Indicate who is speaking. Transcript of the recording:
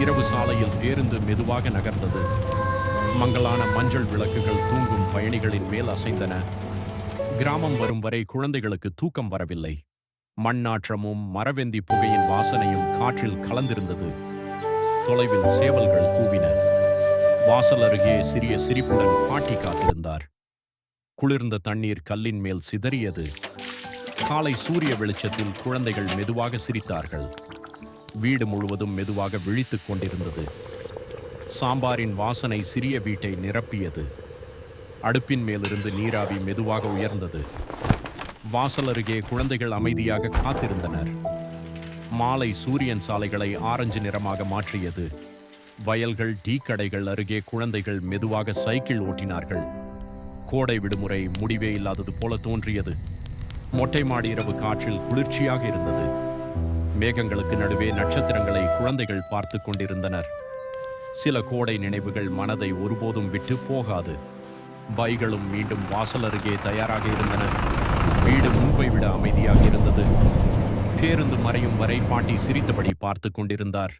Speaker 1: இரவு சாலையில் பேருந்து மெதுவாக நகர்ந்தது. மங்கலான மஞ்சள் விளக்குகள் தூங்கும் பயணிகளின் மேல் அசைந்தன. கிராமம் வரும் வரை குழந்தைகளுக்கு தூக்கம் வரவில்லை. மண்ணாற்றமும் மரவெந்தி புகையின் வாசனையும் காற்றில் கலந்திருந்தது. தொலைவில் சேவல்கள் கூவின. வாசல் அருகே சிறிய சிரிப்புடன் பாட்டி காத்திருந்தார். குளிர்ந்த தண்ணீர் கல்லின் மேல் சிதறியது. காலை சூரிய வெளிச்சத்தில் குழந்தைகள் மெதுவாக சிரித்தார்கள். வீடு முழுவதும் மெதுவாக விழித்துக் கொண்டிருந்தது. சாம்பாரின் வாசனை சிறிய வீட்டை நிரப்பியது. அடுப்பின் மேலிருந்து நீராவி மெதுவாக உயர்ந்தது. வாசல் அருகே குழந்தைகள் அமைதியாக காத்திருந்தனர். மாலை சூரியன் சாலைகளை ஆரஞ்சு நிறமாக மாற்றியது. வயல்கள், டீ கடைகள் அருகே குழந்தைகள் மெதுவாக சைக்கிள் ஓட்டினார்கள். கோடை விடுமுறை முடிவே இல்லாதது போல தோன்றியது. மொட்டை மாடி இரவு காற்றில் குளிர்ச்சியாக இருந்தது. மேகங்களுக்கு நடுவே நட்சத்திரங்களை குழந்தைகள் பார்த்து கொண்டிருந்தனர். சில கோடை நினைவுகள் மனதை ஒருபோதும் விட்டு போகாது. பைகளும் மீண்டும் வாசல் அருகே தயாராக இருந்தன. வீடு முன்பை விட அமைதியாக இருந்தது. பேருந்து மறையும் வரை பாட்டி சிரித்தபடி பார்த்து கொண்டிருந்தார்.